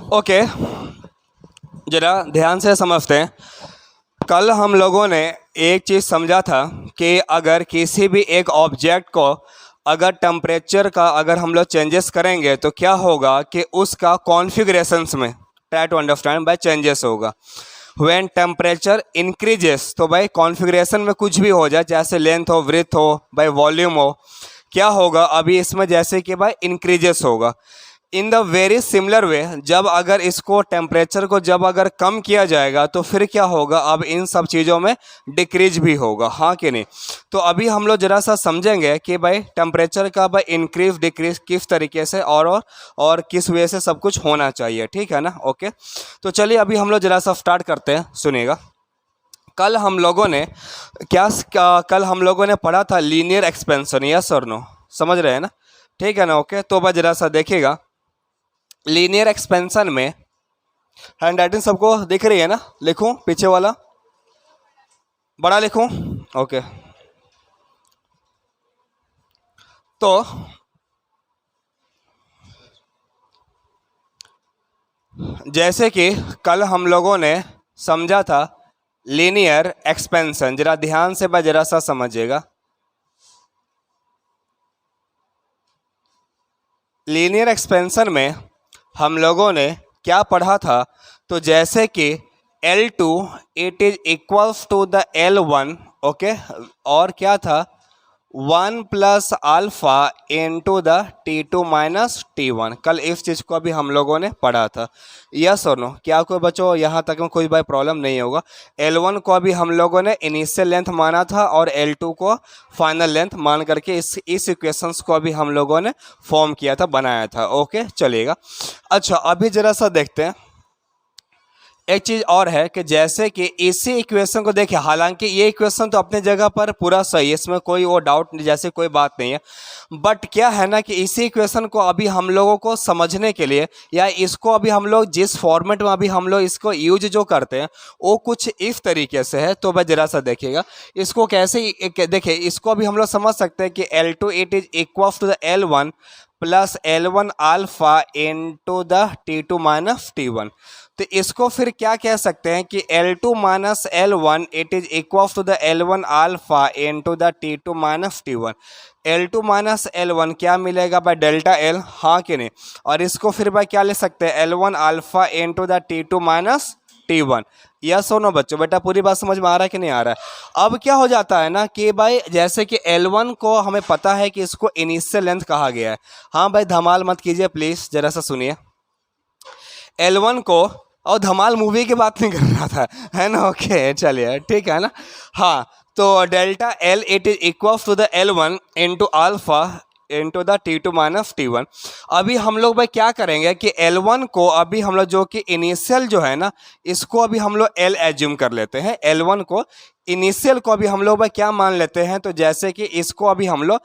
Okay, जरा ध्यान से समझते हैं। कल हम लोगों ने एक चीज़ समझा था कि अगर किसी भी एक ऑब्जेक्ट को अगर टेम्परेचर का अगर हम लोग चेंजेस करेंगे तो क्या होगा कि उसका कॉन्फ़िगरेशंस में, try to understand, by changes होगा। व्हेन टेम्परेचर इंक्रीजेस, तो भाई कॉन्फ़िगरेशन में कुछ भी हो जाए, जैसे लेंथ हो, विड्थ हो, बाय वॉल्यूम हो, क्या होगा अभी इसमें, जैसे कि भाई इंक्रीजेस होगा। In the very similar way, जब अगर इसको टेम्परेचर को जब अगर कम किया जाएगा तो फिर क्या होगा, अब इन सब चीज़ों में डिक्रीज भी होगा, हाँ कि नहीं। तो अभी हम लोग ज़रा सा समझेंगे कि भाई टेम्परेचर का भाई इंक्रीज डिक्रीज किस तरीके से और किस वे से सब कुछ होना चाहिए, ठीक है ना। ओके, तो चलिए अभी हम लोग ज़रा सा स्टार्ट करते हैं, सुनिएगा। कल हम लोगों ने कल हम लोगों ने पढ़ा था लीनियर एक्सपेंशन, यस और नो, समझ रहे हैं ना, ठीक है ना। ओके, तो बस ज़रा सा देखिएगा, लीनियर एक्सपेंशन में हैंड राइटिंग सबको दिख रही है ना, लिखूं पीछे वाला बड़ा लिखूं? ओके, तो जैसे कि कल हम लोगों ने समझा था लीनियर एक्सपेंशन, जरा ध्यान से बस जरा सा समझिएगा। लीनियर एक्सपेंशन में हम लोगों ने क्या पढ़ा था, तो जैसे कि L2 it is equals to the L1, okay, और क्या था 1 plus alpha into the T2 minus T1। कल इस चीज़ को अभी हम लोगों ने पढ़ा था, यस और नो। क्या कोई बच्चों यहाँ तक में कोई भाई प्रॉब्लम नहीं होगा। L1 को अभी हम लोगों ने इनिशियल लेंथ माना था और L2 को फाइनल लेंथ मान करके इस इक्वेशंस को अभी हम लोगों ने फॉर्म किया था, बनाया था। ओके, चलिएगा। अच्छा, अभी ज़रा सा देखते हैं एक चीज़ और है कि जैसे कि इसी इक्वेशन को देखिए, हालांकि ये इक्वेशन तो अपने जगह पर पूरा सही है, इसमें कोई वो डाउट जैसे कोई बात नहीं है, बट क्या है ना कि इसी इक्वेशन को अभी हम लोगों को समझने के लिए, या इसको अभी हम लोग जिस फॉर्मेट में अभी हम लोग इसको यूज जो करते हैं वो कुछ इस तरीके से है। तो बस जरा सा देखिएगा इसको कैसे, देखिए इसको अभी हम लोग समझ सकते हैं कि L2 it is equal to the L1 plus L1 alpha into the T2 minus T1। तो इसको फिर क्या कह सकते हैं कि L2 minus L1 it is equal to the L1 alpha into the T2 minus T1। L2 minus L1 क्या मिलेगा बाय डेल्टा L, हाँ कि नहीं। और इसको फिर बाय क्या ले सकते हैं, L1 alpha into the T2 minus T1। Yes और नो बच्चों, बेटा पूरी बात समझ में आ रहा है कि नहीं आ रहा है। अब क्या हो जाता है ना कि भाई जैसे कि L1 को हमें पता है कि इसको इनिशियल लेंथ कहा गया है। हाँ भाई धमाल मत कीजिए प्लीज़, जरा सा सुनिए। L1 को, और धमाल मूवी की बात नहीं कर रहा था, है ना। ओके चलिए, ठीक है ना। हाँ, तो delta L it is equal to the L1 into alpha into the T2 minus T1। अभी हम लोग भाई क्या करेंगे कि L1 को अभी हम लोग जो कि इनिशियल जो है ना, इसको अभी हम लोग L एज्यूम कर लेते हैं। L1 को इनिशियल को अभी हम लोग भाई क्या मान लेते हैं, तो जैसे कि इसको अभी हम लोग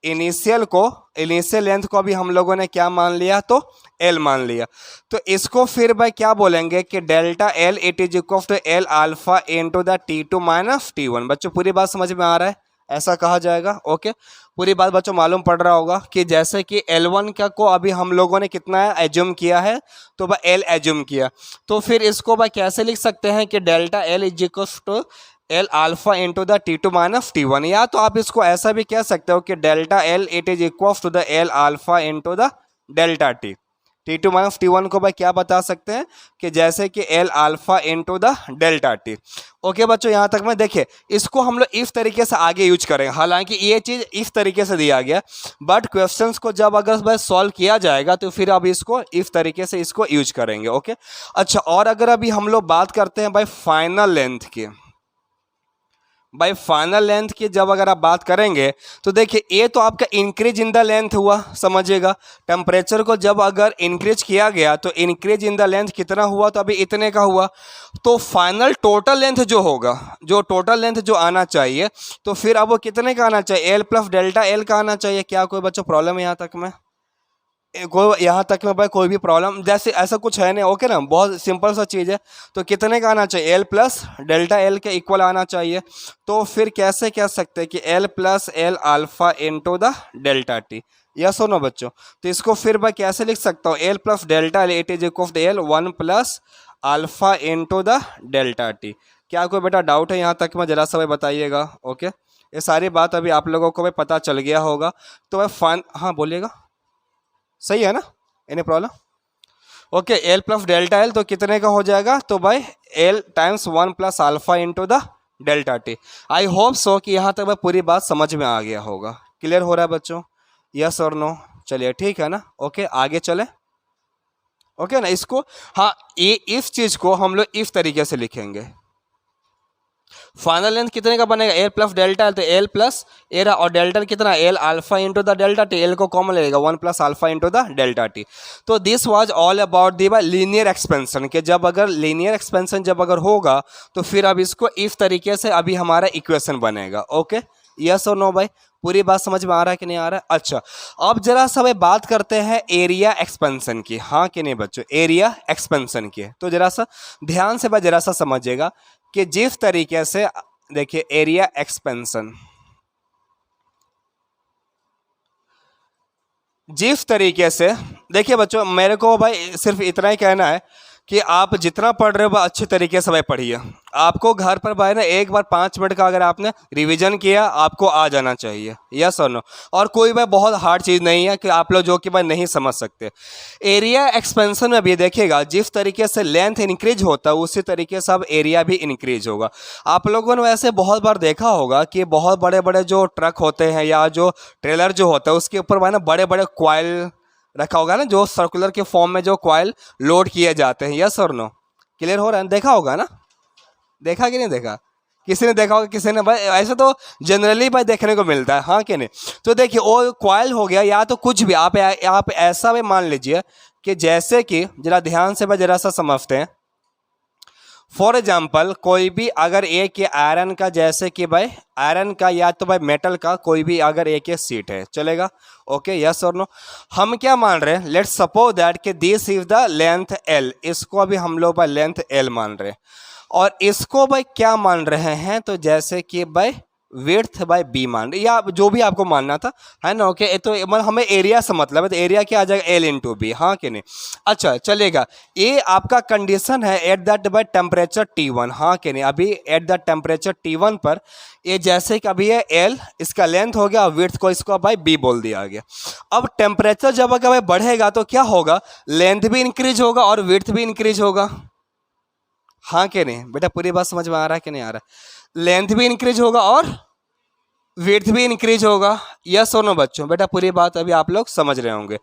इनिशियल लेंथ को अभी हम लोगों ने क्या मान लिया, तो L मान लिया। तो इसको फिर भाई क्या बोलेंगे कि delta L it is equal to L alpha into the T2 minus T1। बच्चों पूरी बात समझ में आ रहा है, ऐसा कहा जाएगा। ओके, पूरी बात बच्चों मालूम पड़ रहा होगा कि जैसे कि L1 का को अभी हम लोगों ने कितना एज्यूम किया है, तो भाई L एज्यूम किया, तो फिर इसको भाई कैसे लिख सकते हैं कि delta L is equal to L alpha into the T2 minus T1। या तो आप इसको ऐसा भी कह सकते हो कि delta L it is equal to the L alpha into the delta T2 minus T1 को भाई क्या बता सकते हैं कि जैसे कि L alpha into the delta T। Okay बच्चों, यहाँ तक में देखिए इसको हम लोग इस तरीके से आगे यूज करेंगे। हालांकि ये चीज़ इस तरीके से दिया गया, बट क्वेश्चंस को जब अगर भाई सॉल्व किया जाएगा तो फिर अब इसको इस तरीके से इसको यूज करेंगे। ओके, अच्छा, और अगर अभी हम लोग बात करते हैं भाई फाइनल लेंथ की, भाई फाइनल लेंथ की जब अगर आप बात करेंगे तो देखिए ये तो आपका इंक्रीज इन द लेंथ हुआ, समझिएगा। टेम्परेचर को जब अगर इंक्रीज किया गया तो इंक्रीज इन द लेंथ कितना हुआ, तो अभी इतने का हुआ। तो फाइनल टोटल लेंथ जो होगा, जो टोटल लेंथ जो आना चाहिए, तो फिर अब वो कितने का आना चाहिए, L प्लस डेल्टा L का आना चाहिए। क्या कोई बच्चों प्रॉब्लम है यहाँ तक में? कोई यहाँ तक में भाई कोई भी प्रॉब्लम जैसे ऐसा कुछ है नहीं, ओके ना, बहुत सिंपल सा चीज़ है। तो कितने का आना चाहिए, एल प्लस डेल्टा एल के इक्वल आना चाहिए। तो फिर कैसे कह सकते हैं कि L plus L alpha into the delta T, yes और नो बच्चों। तो इसको फिर मैं कैसे लिख सकता हूँ, L plus delta L it is equal to L 1 plus alpha into the delta T. क्या कोई बेटा डाउट है यहाँ तक में, जरा सा भाई बताइएगा। ओके, ये सारी बात अभी आप लोगों को भी पता चल गया होगा। तो भाई हाँ बोलिएगा, सही है ना, any problem. Okay, L plus delta L तो कितने का हो जाएगा, तो भाई L times 1 plus alpha into the delta T. I hope so कि यहाँ तक मैं पूरी बात समझ में आ गया होगा। क्लियर हो रहा है बच्चों, यस और नो। चलिए ठीक है ना, ओके आगे चले। ओके ना, इसको हाँ ये इस चीज़ को हम लोग इस तरीके से लिखेंगे। फाइनल लेंथ कितने का बनेगा, एल प्लस डेल्टा एल, तो एल प्लस एरा और डेल्टा कितना, L alpha into the delta T, L को कॉमन लेगा 1 plus alpha into the delta T. तो this was all about the by linear expansion के, जब अगर लीनियर एक्सपेंशन जब अगर होगा तो फिर अब इसको इस तरीके से अभी हमारा इक्वेशन बनेगा। ओके, यस और नो भाई, पूरी बात समझ में आ रहा है कि नहीं आ रहा है। अच्छा, अब जरा सा भाई बात करते हैं एरिया एक्सपेंशन की, हाँ कि नहीं बच्चों, एरिया एक्सपेंशन की। तो जरा सा ध्यान से भाई जरा सा समझिएगा कि जिस तरीके से देखिए एरिया एक्सपेंशन, जिस तरीके से देखिए बच्चों, मेरे को भाई सिर्फ इतना ही कहना है कि आप जितना पढ़ रहे हो वह अच्छे तरीके से भाई पढ़िए। आपको घर पर भाई ना एक बार 5 मिनट का अगर आपने रिवीजन किया आपको आ जाना चाहिए, यस और नो। और कोई भाई बहुत हार्ड चीज़ नहीं है कि आप लोग जो कि भाई नहीं समझ सकते। एरिया एक्सपेंशन में भी देखिएगा, जिस तरीके से लेंथ इंक्रीज होता है उसी तरीके से अब एरिया भी इंक्रीज होगा। आप लोगों ने वैसे बहुत बार देखा होगा कि बहुत बड़े बड़े जो ट्रक होते हैं या जो ट्रेलर जो होता है उसके ऊपर भाई ना बड़े बड़े कॉइल रखा होगा ना, जो सर्कुलर के फॉर्म में जो कॉइल लोड किए जाते हैं, यस और नो। क्लियर हो रहा है, देखा होगा ना, देखा कि नहीं देखा, किसी ने देखा होगा किसी ने भाई, ऐसे तो जनरली भाई देखने को मिलता है, हाँ कि नहीं। तो देखिए वो कॉइल हो गया या तो कुछ भी आप ऐसा भी मान लीजिए कि जैसे कि जरा ध्यान से भाई जरा सा समझते हैं। फॉर एग्जाम्पल कोई भी अगर एक ये आयरन का, जैसे कि भाई आयरन का या तो भाई मेटल का कोई भी अगर एक ये सीट है, चलेगा। ओके, यस और नो। हम क्या मान रहे हैं, लेट्स सपोज दैट कि this is the length L, इसको अभी हम लोग भाई लेंथ एल मान रहे हैं। और इसको भाई क्या मान रहे हैं, तो जैसे कि भाई विड्थ बाय बी मान रहे, या जो भी आपको मानना था, है ना। ओके, तो मतलब हमें एरिया से मतलब है, तो एरिया क्या आ जाएगा, एल इंटू बी, हाँ कि नहीं। अच्छा चलेगा, ये आपका कंडीशन है at that by temperature T1, हाँ कि नहीं। अभी एट द टेम्परेचर T1 पर ये जैसे कि अभी ये एल इसका लेंथ हो गया, विड्थ को इसको भाई बी बोल दिया गया। अब टेम्परेचर जब अगर भाई बढ़ेगा तो क्या होगा, लेंथ भी इंक्रीज होगा और विड्थ भी इंक्रीज होगा, हाँ कि नहीं बेटा, पूरी बात समझ में आ रहा है कि नहीं आ रहा है। लेंथ भी इंक्रीज होगा और विड्थ भी इंक्रीज होगा, यस और नो बच्चों, बेटा पूरी बात अभी आप लोग समझ रहे होंगे।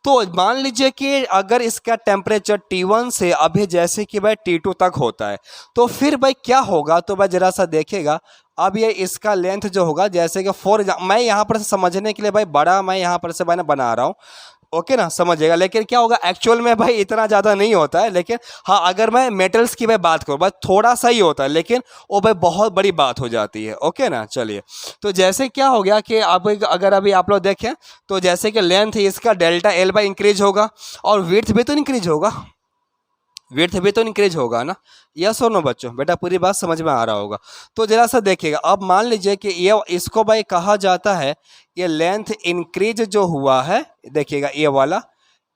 तो मान लीजिए कि अगर इसका टेम्परेचर T1 से अभी जैसे कि भाई T2 तक होता है, तो फिर भाई क्या होगा, तो भाई जरा सा देखेगा। अब ये इसका लेंथ जो होगा, जैसे कि मैं यहाँ पर से समझने के लिए भाई बड़ा मैं यहाँ पर से मैंने बना रहा हूँ, ओके ना, समझिएगा। लेकिन क्या होगा एक्चुअल में भाई इतना ज़्यादा नहीं होता है, लेकिन हाँ अगर मैं मेटल्स की भाई बात करूँ भाई थोड़ा सा ही होता है, लेकिन वो भाई बहुत बड़ी बात हो जाती है, ओके ना। चलिए, तो जैसे क्या हो गया कि अब अगर अभी आप लोग देखें तो जैसे कि लेंथ इसका डेल्टा एल बाई इंक्रीज होगा और विड्थ भी तो इंक्रीज होगा, विड्थ भी तो इंक्रीज होगा ना, यस और नो बच्चों, बेटा पूरी बात समझ में आ रहा होगा। तो जरा सा देखिएगा, अब मान लीजिए कि ये इसको भाई कहा जाता है, ये लेंथ इंक्रीज जो हुआ है, देखिएगा ये वाला,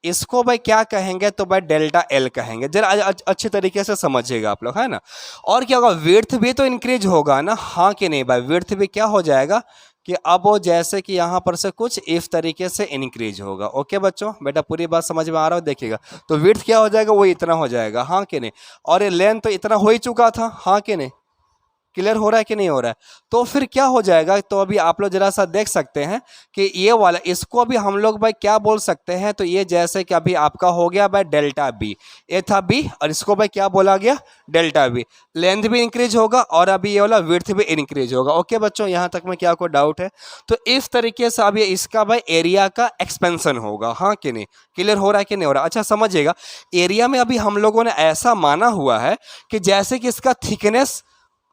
इसको भाई क्या कहेंगे, तो भाई डेल्टा एल कहेंगे। जरा अच्छे तरीके से समझिएगा आप लोग, है ना। और क्या होगा, विड्थ भी तो इंक्रीज होगा ना, हाँ कि नहीं भाई, विड्थ भी क्या हो जाएगा कि अब वो जैसे कि यहाँ पर से कुछ इस तरीके से इंक्रीज होगा। ओके बच्चों, बेटा पूरी बात समझ में आ रहा हो, देखिएगा। तो विड्थ क्या हो जाएगा, वो इतना हो जाएगा, हाँ कि नहीं। और ये लेंथ तो इतना हो ही चुका था, हाँ कि नहीं। क्लियर हो रहा है कि नहीं हो रहा है। तो फिर क्या हो जाएगा, तो अभी आप लोग जरा सा देख सकते हैं कि ये वाला, इसको अभी हम लोग भाई क्या बोल सकते हैं, तो ये जैसे कि अभी आपका हो गया भाई डेल्टा बी, ये था बी और इसको भाई क्या बोला गया, डेल्टा बी। लेंथ भी इंक्रीज होगा और अभी ये वाला विड्थ भी इंक्रीज होगा। ओके बच्चों, यहाँ तक में क्या कोई डाउट है। तो इस तरीके से अब ये इसका भाई एरिया का एक्सपेंशन होगा, हाँ कि नहीं। क्लियर हो रहा है कि नहीं हो रहा। अच्छा समझिएगा, एरिया में अभी हम लोगों ने ऐसा माना हुआ है कि जैसे कि इसका थिकनेस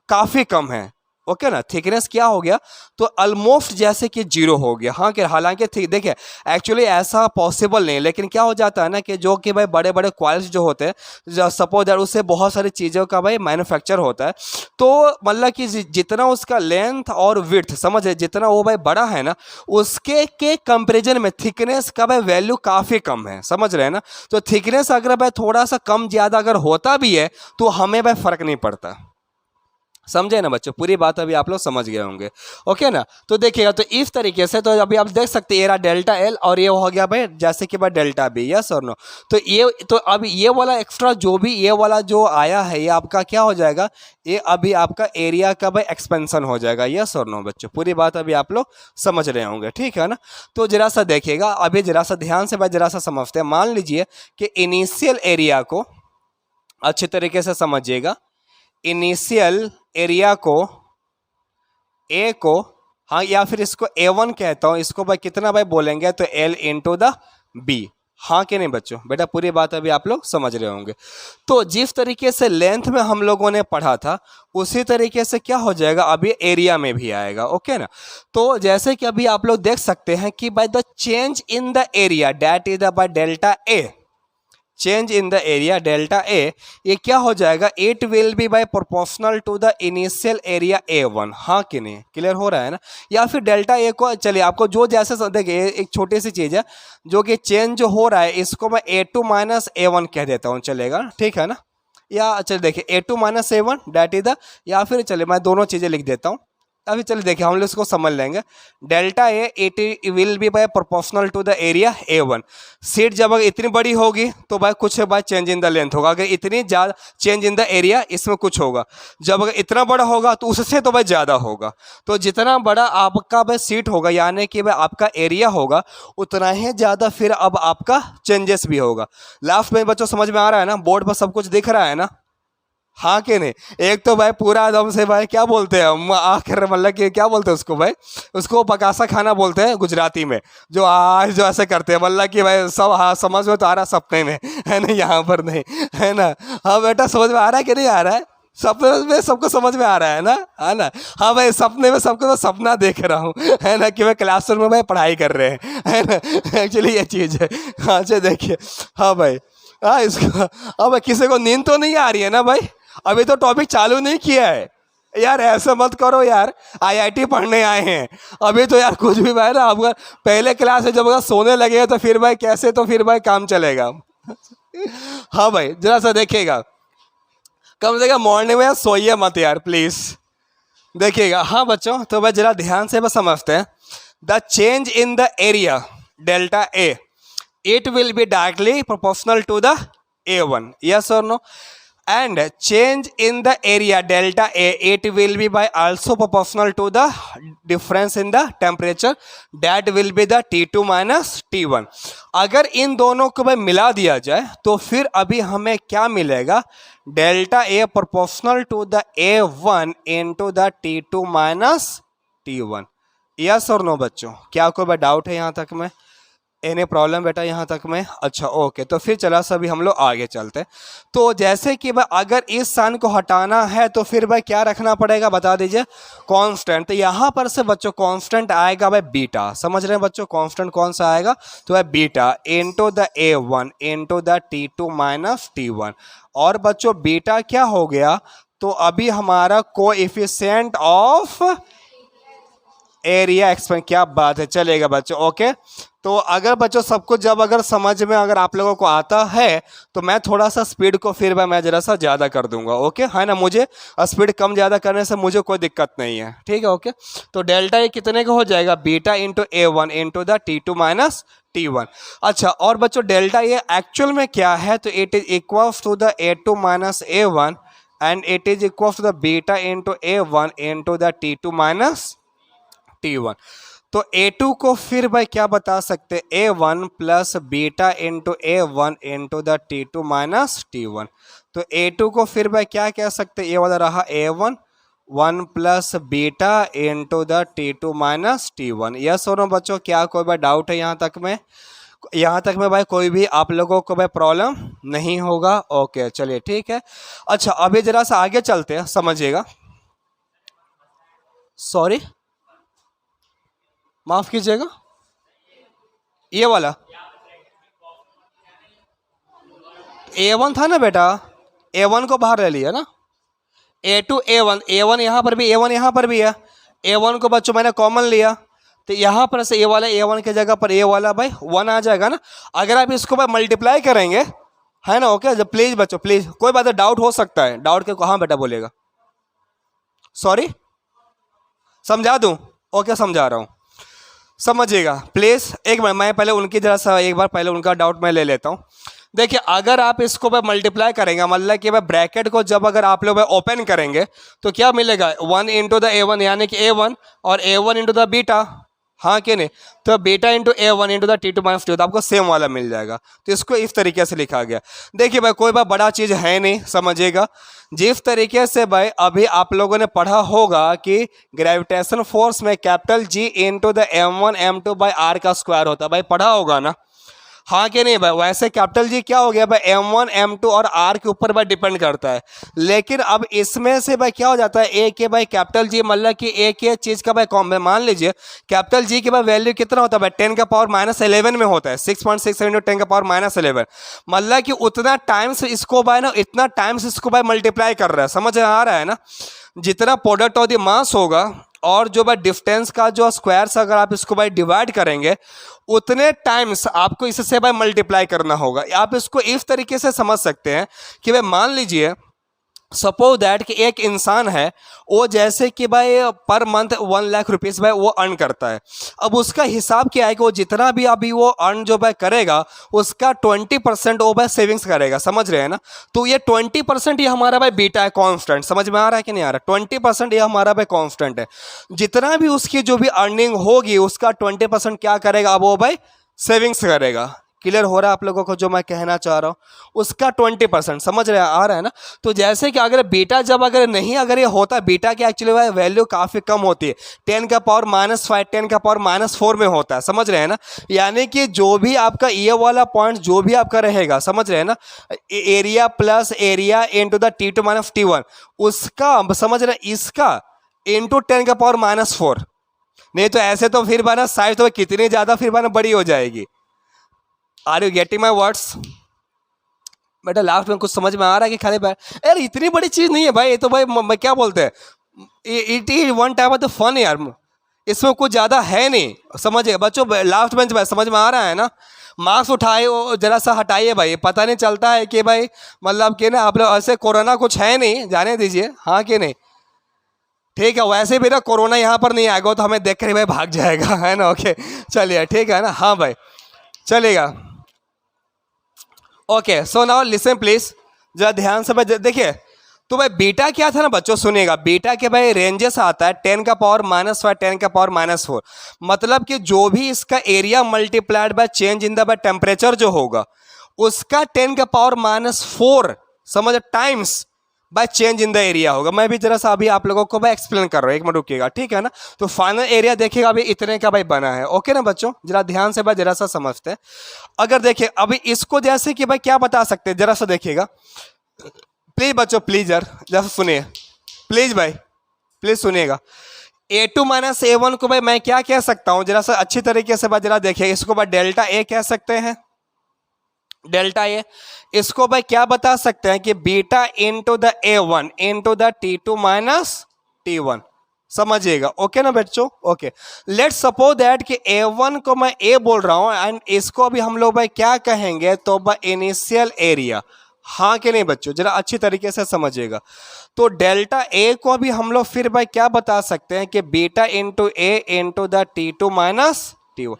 काफ़ी कम है, ओके ना, थिकनेस क्या हो गया, तो ऑलमोस्ट जैसे कि जीरो हो गया। हाँ कि हालांकि देखिए एक्चुअली ऐसा पॉसिबल नहीं, लेकिन क्या हो जाता है ना कि जो कि भाई बड़े बड़े कॉइल्स जो होते हैं, सपोज दैट उससे बहुत सारी चीज़ों का भाई मैन्युफैक्चर होता है, तो मतलब कि जितना उसका लेंथ और विड्थ समझ है, जितना वो भाई बड़ा है ना, उसके के कंपेरिजन में थिकनेस का भाई वैल्यू काफ़ी कम है, समझ रहे हैं ना। तो थिकनेस अगर भाई थोड़ा सा कम ज़्यादा अगर होता भी है तो हमें भाई फ़र्क नहीं पड़ता। समझे ना बच्चों, पूरी बात अभी आप लोग समझ गए होंगे। ओके ना, तो देखिएगा तो इस तरीके से तो अभी आप देख सकते हैं ये रहा डेल्टा एल और ये हो गया भाई जैसे कि भाई डेल्टा बी, यस और नो। तो ये तो अब ये वाला एक्स्ट्रा जो भी ये वाला जो आया है ये आपका क्या हो जाएगा, ये अभी आपका एरिया का भाई एक्सपेंशन हो जाएगा, यस और नो बच्चों, पूरी बात अभी आप लोग समझ रहे होंगे, ठीक है ना। तो जरा सा देखिएगा अभी, जरा सा ध्यान से भाई जरा सा समझते हैं। मान लीजिए कि इनिशियल एरिया को अच्छे तरीके से समझिएगा, इनिशियल एरिया को ए को, हाँ या फिर इसको A1 कहता हूं, इसको भाई कितना भाई बोलेंगे तो L इंटू द बी, हाँ कि नहीं बच्चों, बेटा पूरी बात अभी आप लोग समझ रहे होंगे। तो जिस तरीके से लेंथ में हम लोगों ने पढ़ा था उसी तरीके से क्या हो जाएगा अभी एरिया में भी आएगा, ओके ना। तो जैसे कि अभी आप लोग देख सकते हैं कि by the change in the area that is by delta A, change in the area delta A, ये क्या हो जाएगा, it will be by proportional to the initial area A1, हाँ कि नहीं, क्लियर हो रहा है ना। या फिर डेल्टा ए को चलिए आपको जो जैसे देखिए एक छोटी सी चीज़ है जो कि चेंज जो हो रहा है इसको मैं A2 माइनस A1 कह देता हूँ, चलेगा ठीक है ना। या चलिए देखिए A2 minus A1 that is the, या फिर चलिए मैं दोनों चीज़ें लिख देता हूँ। अभी चलिए देखिए हम लोग इसको समझ लेंगे, delta A it will be by proportional to the area A1। Sheet जब अगर इतनी बड़ी होगी तो भाई कुछ by change in the length होगा, अगर इतनी ज़्यादा चेंज इन द एरिया इसमें कुछ होगा, जब अगर इतना बड़ा होगा तो उससे तो भाई ज़्यादा होगा। तो जितना बड़ा आपका भाई सीट होगा यानी कि भाई आपका एरिया होगा उतना ही ज़्यादा फिर अब आपका चेंजेस भी होगा। लास्ट में बच्चों समझ में आ रहा है ना, बोर्ड पर सब कुछ दिख रहा है ना, हाँ कि नहीं। एक तो भाई पूरा एकदम से भाई क्या बोलते हैं हम आखिर मतलब कि क्या बोलते हैं उसको भाई, उसको पकासा खाना बोलते हैं गुजराती में, जो आज जो ऐसे करते हैं मतलब कि भाई सब हाँ समझ में तो आ रहा सपने में है ना, यहाँ पर नहीं है ना। हाँ बेटा समझ में आ रहा है कि नहीं आ रहा है, सपने में सबको समझ में आ रहा है ना, है ना। हाँ भाई सपने में सबको तो सपना देख रहा हूँ है ना, कि मैं क्लासरूम में भाई पढ़ाई कर रहे हैं है ना, एक्चुअली ये चीज़ है। हाँ अच्छा देखिए, हाँ भाई हाँ इसको, हाँ भाई किसी को नींद तो नहीं आ रही है ना भाई, अभी तो टॉपिक चालू नहीं किया है यार, ऐसा मत करो यार, आईआईटी पढ़ने आए हैं अभी तो यार, कुछ भी भाई ना आपका पहले क्लास है, जब अगर सोने लगेगा तो फिर भाई कैसे, तो फिर भाई काम चलेगा हाँ भाई जरा सा देखिएगा, कम से कम मॉर्निंग में सोइए मत यार प्लीज, देखिएगा। हाँ बच्चों तो भाई जरा ध्यान से बस समझते हैं, the change in the area delta A it will be directly proportional to the A1, yes or no, and change in the area delta A it will be by also proportional to the difference in the temperature that will be the T2 minus T1। अगर इन दोनों को भाई मिला दिया जाए तो फिर अभी हमें क्या मिलेगा, delta A proportional to the A1 into the T2 minus T1, yes और नो बच्चों, क्या कोई भाई डाउट है यहाँ तक में, एनी प्रॉब्लम बेटा यहाँ तक में, अच्छा ओके। तो फिर चला सभी हम लोग आगे चलते हैं। तो जैसे कि भाई अगर इस साइन को हटाना है तो फिर भाई क्या रखना पड़ेगा बता दीजिए, कांस्टेंट। तो यहाँ पर से बच्चों कांस्टेंट आएगा भाई बीटा, समझ रहे हैं बच्चों कांस्टेंट कौन सा आएगा, तो भाई beta into the A1 into the T2 minus T1। और बच्चों बीटा क्या हो गया, तो अभी हमारा कोएफिशिएंट ऑफ एरिया एक्सपेंड, क्या बात है, चलेगा बच्चों ओके। तो अगर बच्चों सब कुछ जब अगर समझ में अगर आप लोगों को आता है तो मैं थोड़ा सा स्पीड को फिर मैं जरा सा ज़्यादा कर दूंगा, ओके है ना, मुझे स्पीड कम ज़्यादा करने से मुझे कोई दिक्कत नहीं है, ठीक है ओके। तो डेल्टा ए कितने का हो जाएगा, beta into A1 into the T2 minus T1। अच्छा और बच्चों डेल्टा ए एक्चुअल में क्या है, तो it is equals to the A2 minus A1 and it is equals to the beta into A1 into the T2 minus T1। तो A2 को फिर भाई क्या बता सकते, A1 plus beta into A1 into the T2 minus T1। तो A2 को फिर भाई क्या कह सकते, ये वाला रहा A1 1 plus beta into the T2 minus T1, yes और नो बच्चों, क्या कोई भाई डाउट है यहाँ तक में, यहाँ तक में भाई कोई भी आप लोगों को भाई प्रॉब्लम नहीं होगा, ओके चलिए ठीक है। अच्छा अभी जरा सा आगे चलते हैं, समझिएगा सॉरी, माफ कीजिएगा, ये वाला A1 था ना बेटा, A1 को बाहर ले लिया ना, A2 A1, A1 यहाँ पर भी, A1 यहाँ पर भी है, A1 को बच्चों मैंने कॉमन लिया, तो यहाँ पर से A वाला A1 की जगह पर A वाला भाई 1 आ जाएगा ना। अगर आप इसको भाई मल्टीप्लाई करेंगे, है ना, ओके, जब प्लीज बच्चों प्लीज, कोई बात है, डाउट हो सकता है, डाउट के हाँ बेटा बोलेगा, सॉरी, समझा दूं, ओके समझा रहा हूँ, समझिएगा प्लीज। एक मिनट, मैं पहले उनकी जरा सा एक बार पहले उनका डाउट मैं ले लेता हूँ। देखिए, अगर आप इसको भाई मल्टीप्लाई करेंगे, मतलब कि भाई ब्रैकेट को जब अगर आप लोग भाई ओपन करेंगे तो क्या मिलेगा, 1 इंटू द A1 यानी कि A1 और A1 इंटू द बीटा, हाँ कि नहीं, तो beta into A1 into the T2 minus T2, तो आपको सेम वाला मिल जाएगा। तो इसको इस तरीके से लिखा गया। देखिए भाई, कोई बात बड़ा चीज़ है नहीं, समझिएगा। जिस तरीके से भाई अभी आप लोगों ने पढ़ा होगा कि ग्रेविटेशन फोर्स में capital G into the M1 M2 by R का स्क्वायर होता है, भाई पढ़ा होगा ना, हाँ कि नहीं भाई। वैसे कैपिटल जी क्या हो गया भाई, M1 M2 और R के ऊपर भाई डिपेंड करता है। लेकिन अब इसमें से भाई क्या हो जाता है, ए के भाई कैपिटल जी, मतलब कि एक ही चीज़ का भाई कॉम, मान लीजिए कैपिटल जी के भाई वैल्यू कितना होता है भाई, 10 का पावर -11 में होता है, 6.67 इंटू 10 का पावर -11, मतलब कि उतना टाइम्स इसको भाई ना, इतना टाइम्स इसको भाई मल्टीप्लाई कर रहा है, समझ आ रहा है ना। जितना प्रोडक्ट ऑफ द मास होगा और जो भाई डिस्टेंस का जो स्क्वायर अगर आप इसको भाई डिवाइड करेंगे, उतने टाइम्स आपको इससे भाई मल्टीप्लाई करना होगा। आप इसको इस तरीके से समझ सकते हैं कि भाई मान लीजिए सपोज दैट कि एक इंसान है, वो जैसे कि भाई पर मंथ 1 लाख रुपीज़ भाई वो अर्न करता है। अब उसका हिसाब क्या है कि वो जितना भी अभी वो अर्न जो भाई करेगा, उसका 20% वो भाई सेविंग्स करेगा, समझ रहे हैं ना। तो ये 20% ये हमारा भाई बीटा है, कांस्टेंट, समझ में आ रहा है कि नहीं आ रहा, 20% ये हमारा भाई कांस्टेंट है। जितना भी उसकी जो भी अर्निंग होगी, उसका 20% क्या करेगा, अब वो भाई सेविंग्स करेगा। क्लियर हो रहा है आप लोगों को जो मैं कहना चाह रहा हूँ, उसका 20%, समझ रहे आ रहा है ना। तो जैसे कि अगर बीटा जब अगर नहीं, अगर ये होता, बीटा की एक्चुअली वैल्यू काफ़ी कम होती है, 10 का पावर -5 10 का पावर -4 में होता है, समझ रहे हैं ना। यानी कि जो भी आपका ये वाला पॉइंट जो भी आपका रहेगा, समझ रहे हैं ना, area plus area into the T2 minus T1, उसका समझ रहे हैं, इसका इंटू 10 का पावर -4, नहीं तो ऐसे तो फिर बना साइज तो कितनी ज़्यादा फिर बना बड़ी हो जाएगी। Are you getting my words बेटा? लास्ट में कुछ समझ में आ रहा है कि खाली यार इतनी बड़ी चीज़ नहीं है भाई, ये तो भाई क्या बोलते हैं, it is one type of the fun यार, इसमें कुछ ज़्यादा है नहीं, समझिए बच्चों। लास्ट बेंच भाई समझ में आ रहा है ना। मार्क्स उठाए वो जरा सा हटाइए भाई, पता नहीं चलता है कि भाई मतलब कि ना आप लोग ऐसे, कोरोना कुछ है नहीं, जाने दीजिए, हाँ कि नहीं, ठीक है। वैसे भी ना कोरोना यहाँ पर नहीं आएगा तो हमें देख कर भाई भाग जाएगा, है ना, ओके चलिए ठीक है ना, हाँ भाई चलेगा। Okay so now listen please, जरा ध्यान से भाई देखिए। तो भाई बीटा क्या था ना बच्चों, सुनिएगा, बीटा के भाई रेंजेस आता है 10 का पावर -5 10 का पावर -4, मतलब कि जो भी इसका area multiplied by change in the by temperature जो होगा, उसका 10 का पावर -4 समझ times bye change in the area होगा। मैं भी जरा सा अभी आप लोगों को भाई एक्सप्लेन कर रहा हूँ, एक मिनट रुकिएगा, ठीक है ना। तो फाइनल एरिया देखिएगा अभी इतने का भाई बना है, ओके ना बच्चों, जरा ध्यान से भाई जरा सा समझते हैं। अगर देखिए अभी इसको जैसे कि भाई क्या बता सकते हैं, जरा सा देखिएगा प्लीज बच्चों, प्लीज यार जरा सुनिए प्लीज भाई, प्लीज सुनिएगा। A2 माइनस A1 को भाई मैं क्या कह सकता हूँ, जरा सा अच्छी तरीके से भाई जरा देखिए, इसको भाई डेल्टा ए कह सकते हैं, डेल्टा ए। इसको भाई क्या बता सकते हैं कि beta into the A1 into the T2 minus T1, समझिएगा, ओके ना बच्चों, ओके। लेट्स सपोज दैट कि A1 को मैं A बोल रहा हूं एंड इसको अभी हम लोग भाई क्या कहेंगे, तो भाई इनिशियल एरिया, हाँ कि नहीं बच्चों, जरा अच्छी तरीके से समझिएगा। तो डेल्टा ए को अभी हम लोग फिर भाई क्या बता सकते हैं कि beta into A into the T2 minus T1।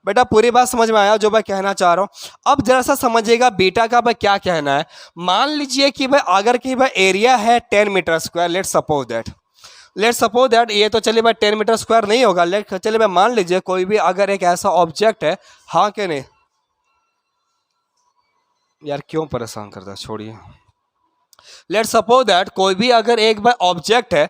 बेटा पूरी बात समझ में आया जो मैं कहना चाह रहा हूं। अब जरा सा समझिएगा बीटा का भाई क्या कहना है। मान लीजिए कि भाई अगर कि भाई एरिया है 10 metre square, let's suppose that, ये तो चलिए भाई 10 मीटर स्क्वायर नहीं होगा, चलिए भाई मान लीजिए कोई भी अगर एक ऐसा ऑब्जेक्ट है, हाँ कि नहीं यार, क्यों परेशान करता है, छोड़िए। लेट्स सपोज दैट कोई भी अगर एक भाई ऑब्जेक्ट है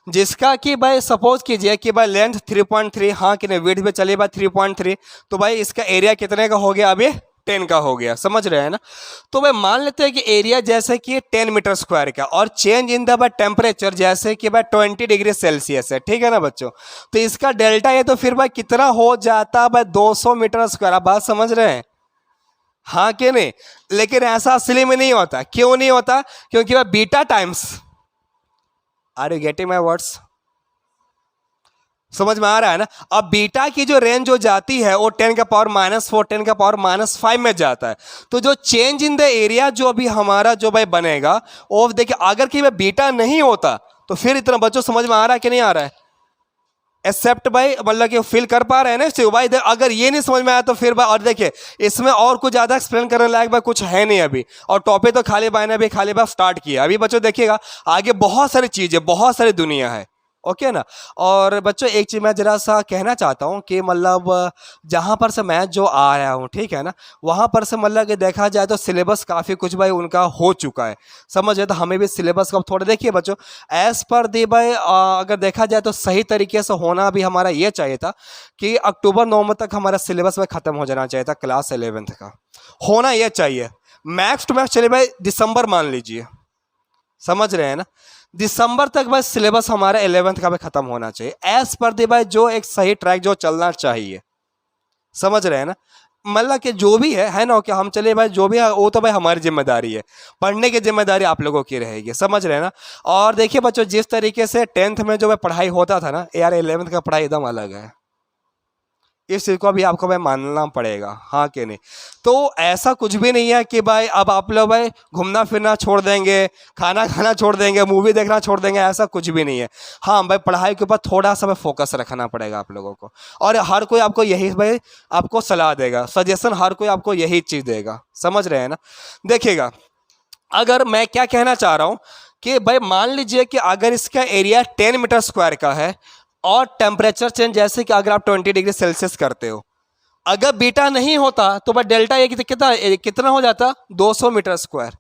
जिसका कि भाई सपोज कीजिए कि भाई लेंथ 3.3, हाँ कि नहीं, विड्थ में चलिए भाई 3.3, तो भाई इसका एरिया कितने का हो गया अभी 10 का हो गया, समझ रहे हैं ना। तो भाई मान लेते हैं कि एरिया जैसे कि 10 मीटर स्क्वायर का और चेंज इन द टेम्परेचर जैसे कि भाई 20 डिग्री सेल्सियस है, ठीक है ना बच्चों। तो इसका डेल्टा ये तो फिर भाई कितना हो जाता भाई 200 मीटर स्क्वायर, आप बात समझ रहे हैं, हाँ कि नहीं। लेकिन ऐसा असली में नहीं होता, क्यों नहीं होता, क्योंकि भाई beta times, are you getting my words, समझ में आ रहा है ना। अब बीटा की जो रेंज जो जाती है वो 10 का पावर -4 10 का पावर -5 में जाता है। तो जो चेंज इन द एरिया जो अभी हमारा जो भाई बनेगा वो देखिए, अगर कि भाई बीटा नहीं होता तो फिर इतना बच्चों समझ में आ रहा है कि नहीं आ रहा है, एक्सेप्ट भाई मतलब कि फील कर पा रहे हैं ना भाई। अगर ये नहीं समझ में आया तो फिर भाई, और देखिए इसमें और कुछ ज़्यादा एक्सप्लेन करने लायक भाई कुछ है नहीं अभी, और टॉपिक तो खाली भाई ने अभी खाली भाई स्टार्ट किया। अभी बच्चों देखिएगा आगे बहुत सारी चीज़ें, बहुत सारी दुनिया है, ओके ना। और बच्चों एक चीज़ मैं ज़रा सा कहना चाहता हूँ कि मतलब जहाँ पर से मैं जो आ रहा हूँ, ठीक है ना, वहाँ पर से मतलब कि देखा जाए तो सिलेबस काफ़ी कुछ भाई उनका हो चुका है, समझ है। तो हमें भी सिलेबस का थोड़ा देखिए बच्चों, एज़ पर दी भाई अगर देखा जाए तो सही तरीके से होना भी हमारा ये चाहिए था कि अक्टूबर नवंबर तक हमारा सिलेबस में ख़त्म हो जाना चाहिए था, क्लास 11th का होना ये चाहिए। मैक्स टू मैक्स चलिए भाई दिसंबर मान लीजिए, समझ रहे हैं ना, दिसंबर तक बस सिलेबस हमारा 11th का भी खत्म होना चाहिए एज पर दी भाई जो एक सही ट्रैक जो चलना चाहिए, समझ रहे हैं ना। मतलब कि जो भी है ना, कि हम चले भाई जो भी है वो तो भाई हमारी जिम्मेदारी है, पढ़ने की जिम्मेदारी आप लोगों की रहेगी, समझ रहे हैं ना। और देखिए बच्चों जिस तरीके से 10th में जो भाई पढ़ाई होता था ना यार, 11th का पढ़ाई एकदम अलग है, इस चीज़ को भी आपको भाई मानना पड़ेगा, हाँ कि नहीं। तो ऐसा कुछ भी नहीं है कि भाई अब आप लोग भाई घूमना फिरना छोड़ देंगे, खाना खाना छोड़ देंगे, मूवी देखना छोड़ देंगे, ऐसा कुछ भी नहीं है। हाँ भाई पढ़ाई के ऊपर थोड़ा सा भाई फोकस रखना पड़ेगा आप लोगों को, और हर कोई आपको यही भाई आपको सलाह देगा, सजेशन हर कोई आपको यही चीज़ देगा, समझ रहे हैं ना। देखिएगा अगर मैं क्या कहना चाह रहा हूँ कि भाई मान लीजिए कि अगर इसका एरिया 10 मीटर स्क्वायर का है और टेम्परेचर चेंज जैसे कि अगर आप 20 डिग्री सेल्सियस करते हो, अगर बीटा नहीं होता तो भाई डेल्टा ये कितना हो जाता 200 मीटर स्क्वायर,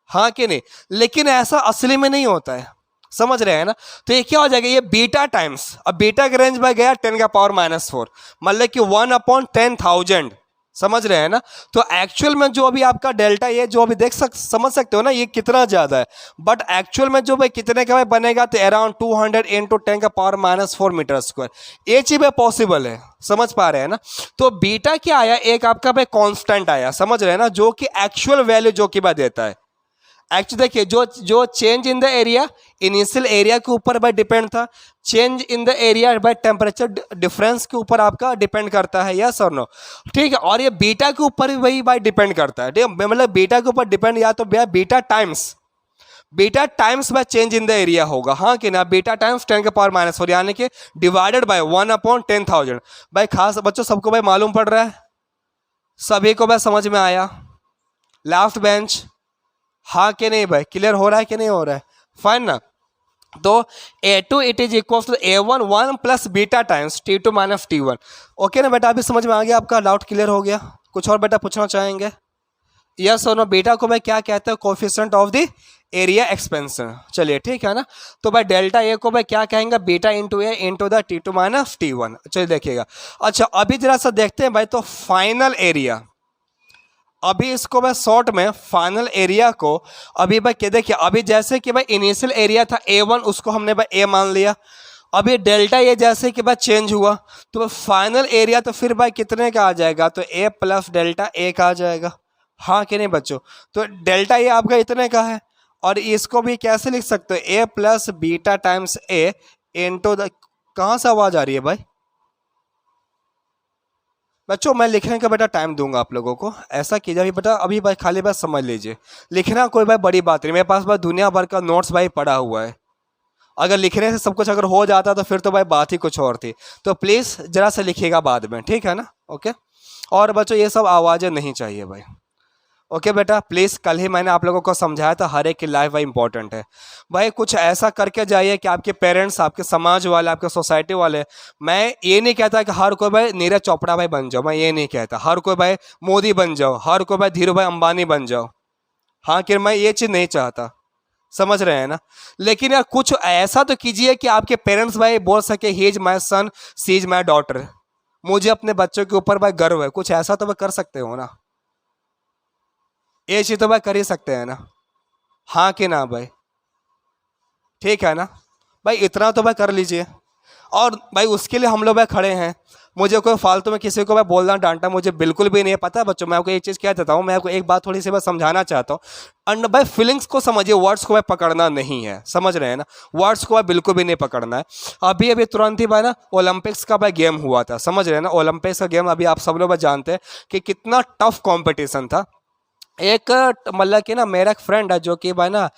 हाँ कि नहीं। लेकिन ऐसा असली में नहीं होता है, समझ रहे हैं ना। तो ये क्या हो जाएगा, ये बीटा टाइम्स, अब बीटा का रेंज में गया 10 का पावर -4, मतलब कि 1/10,000, समझ रहे हैं ना। तो एक्चुअल में जो अभी आपका डेल्टा ये जो अभी समझ सकते हो ना ये कितना ज़्यादा है, बट एक्चुअल में जो भाई कितने का भाई बनेगा तो अराउंड 200 × 10 का पावर -4 मीटर स्क्वायर, ये चीज़ पॉसिबल है, समझ पा रहे हैं ना। तो बीटा क्या आया, एक आपका भाई कांस्टेंट आया, समझ रहे हैं ना, जो कि एक्चुअल वैल्यू जो कि भाई देता है। एक्चुअली देखिए जो change in the area initial area के ऊपर भाई डिपेंड था, change in the area by temperature difference के ऊपर आपका डिपेंड करता है, यस और नो, ठीक है। और ये बीटा के ऊपर भी वही भाई डिपेंड करता है, ठीक है, मतलब बीटा के ऊपर डिपेंड या तो beta times bye change in the area होगा, हाँ कि ना, बीटा टाइम्स 10 के पावर -4 यानी कि डिवाइडेड बाय 1/10,000। भाई खास बच्चों सबको भाई मालूम पड़ रहा है, सभी को भाई समझ में आया, लास्ट बेंच, हाँ कि नहीं भाई, क्लियर हो रहा है कि नहीं हो रहा है, फाइन ना। तो A2 it is equal to A1 1 plus beta times T2 minus T1, okay ना बेटा, अभी समझ में आ गया, आपका डाउट क्लियर हो गया, कुछ और बेटा पूछना चाहेंगे, यस और नो। बीटा को भाई क्या कहते हैं, coefficient of the area expansion, चलिए ठीक है ना। तो भाई डेल्टा ए को भाई क्या कहेंगे, beta into A into the T2 minus T1, चलिए देखिएगा। अच्छा अभी जरा सा देखते हैं भाई, तो फाइनल एरिया, अभी इसको मैं शॉर्ट में फाइनल एरिया को अभी भाई क्या देखिए, अभी जैसे कि भाई इनिशियल एरिया था A1, उसको हमने भाई A मान लिया, अभी डेल्टा ये जैसे कि भाई चेंज हुआ तो फाइनल एरिया तो फिर भाई कितने का आ जाएगा, तो A प्लस डेल्टा A का आ जाएगा, हाँ कि नहीं बच्चों। तो डेल्टा ये आपका इतने का है, और इसको भी कैसे लिख सकते हो, A plus beta times A into the, कहाँ से आवाज़ आ रही है भाई बच्चों, मैं लिखने का बेटा टाइम दूंगा आप लोगों को, ऐसा कीजिए बेटा, अभी भाई खाली बात समझ लीजिए, लिखना कोई भाई बड़ी बात नहीं, मेरे पास भाई दुनिया भर का नोट्स भाई पड़ा हुआ है, अगर लिखने से सब कुछ अगर हो जाता तो फिर तो भाई बात ही कुछ और थी। तो प्लीज़ ज़रा से लिखिएगा बाद में, ठीक है ना, ओके। और बच्चों ये सब आवाज़ें नहीं चाहिए भाई, ओके बेटा प्लीज़। कल ही मैंने आप लोगों को समझाया था हर एक की लाइफ भाई इंपॉर्टेंट है भाई, कुछ ऐसा करके जाइए कि आपके पेरेंट्स, आपके समाज वाले, आपके सोसाइटी वाले, मैं ये नहीं कहता कि हर कोई भाई नीरज चोपड़ा भाई बन जाओ, मैं ये नहीं कहता हर कोई भाई मोदी बन जाओ, हर कोई भाई धीरू भाई अंबानी बन जाओ, हाँ कि मैं ये चीज़ नहीं चाहता, समझ रहे हैं ना। लेकिन यार कुछ ऐसा तो कीजिए कि आपके पेरेंट्स भाई बोल सके he is my son, she is my daughter, मुझे अपने बच्चों के ऊपर भाई गर्व है, कुछ ऐसा तो भाई कर सकते हो ना, ये चीज़ तो भाई कर ही सकते हैं ना, हाँ कि ना भाई, ठीक है ना भाई, इतना तो भाई कर लीजिए। और भाई उसके लिए हम लोग भाई खड़े हैं। मुझे कोई फालतू में किसी को मैं बोलना डांटा मुझे बिल्कुल भी नहीं है पता बच्चों। मैं आपको एक चीज़ कह देता हूँ, मैं आपको एक बात थोड़ी सी मैं समझाना चाहता हूँ। और भाई फीलिंग्स को समझिए, वर्ड्स को भाई पकड़ना नहीं है, समझ रहे हैं ना, वर्ड्स को भाई बिल्कुल भी नहीं पकड़ना है। अभी अभी तुरंत ही भाई ना ओलंपिक्स का भाई गेम हुआ था, समझ रहे हैं ना, ओलंपिक्स का गेम अभी आप सब लोग भाई जानते हैं कि कितना टफ कॉम्पिटिशन था। एक मतलब कि ना मेरा एक फ्रेंड है जो कि भाई ना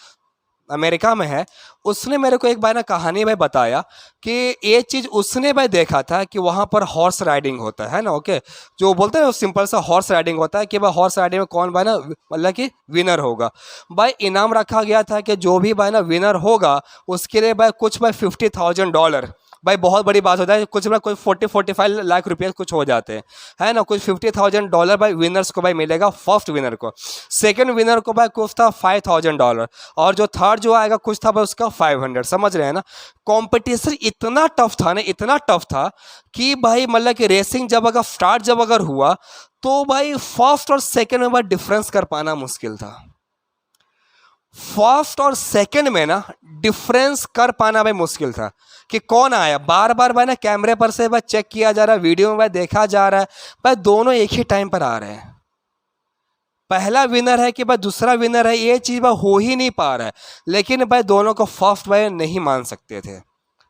अमेरिका में है, उसने मेरे को एक बार ना कहानी में बताया कि ये चीज़ उसने भाई देखा था कि वहाँ पर हॉर्स राइडिंग होता है ना, ओके, जो बोलते हैं सिंपल सा हॉर्स राइडिंग होता है कि भाई हॉर्स राइडिंग में कौन भाई ना मतलब कि विनर होगा। भाई इनाम रखा गया था कि जो भी भाई ना विनर होगा उसके लिए भाई कुछ भाई $50,000, भाई बहुत बड़ी बात होता है, कुछ भाई कोई 40-45 लाख रुपये कुछ हो जाते हैं, है ना, कुछ $50,000 भाई विनर्स को भाई मिलेगा, फर्स्ट विनर को। सेकंड विनर को भाई कुछ था $5,000, और जो थर्ड जो आएगा कुछ था भाई उसका 500, समझ रहे हैं ना। कंपटीशन इतना टफ था ना, इतना टफ था कि भाई मतलब कि रेसिंग जब अगर स्टार्ट जब अगर हुआ तो भाई फर्स्ट और सेकंड में भाई डिफरेंस कर पाना मुश्किल था। फर्स्ट और सेकंड में ना डिफरेंस कर पाना भाई मुश्किल था कि कौन आया। बार बार भाई ना कैमरे पर से भाई चेक किया जा रहा है, वीडियो में भाई देखा जा रहा है, भाई दोनों एक ही टाइम पर आ रहे हैं। पहला विनर है कि भाई दूसरा विनर है, ये चीज़ भाई हो ही नहीं पा रहा है। लेकिन भाई दोनों को फर्स्ट भाई नहीं मान सकते थे,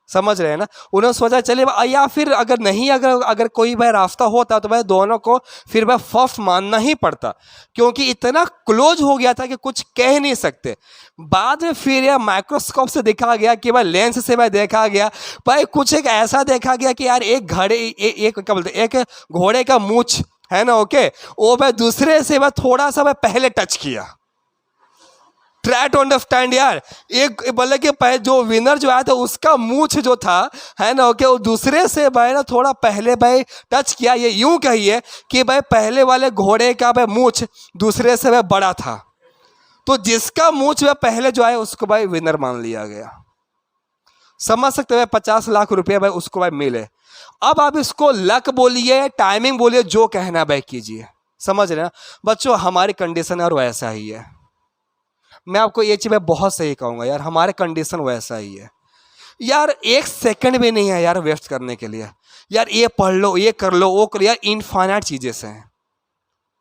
समझ रहे हैं ना। उन्होंने सोचा चलिए या फिर अगर नहीं अगर अगर कोई भाई रास्ता होता तो भाई दोनों को फिर भाई फर्स्ट मानना ही पड़ता, क्योंकि इतना क्लोज हो गया था कि कुछ कह नहीं सकते। बाद में फिर यह माइक्रोस्कोप से देखा गया कि भाई लेंस से भाई देखा गया, भाई कुछ एक ऐसा देखा गया कि यार एक एक क्या बोलते एक घोड़े का मूंछ है ना, ओके, वो भाई दूसरे से भाई थोड़ा सा भाई पहले टच किया। ट्राई टू अंडरस्टैंड यार, एक बोले कि जो विनर जो आया था उसका मूंछ जो था है ना, ओके, वो दूसरे से भाई ना थोड़ा पहले भाई टच किया। ये यूं कहिए कि भाई पहले वाले घोड़े का भाई मूंछ दूसरे से भाई बड़ा था, तो जिसका मूंछ भाई पहले जो आया उसको भाई विनर मान लिया गया। समझ सकते हो, 50 लाख रुपये भाई उसको भाई मिले। अब आप इसको लक बोलिए, टाइमिंग बोलिए, जो कहना भाई कीजिए, समझ रहे हैं बच्चों। हमारी कंडीशन और वैसा ही है। मैं आपको ये चीज़ मैं बहुत सही कहूँगा यार, हमारे कंडीशन वैसा ही है यार। एक सेकंड भी नहीं है यार वेस्ट करने के लिए। यार ये पढ़ लो, ये कर लो, वो कर, यार इनफाइनाइट चीज़ें से हैं,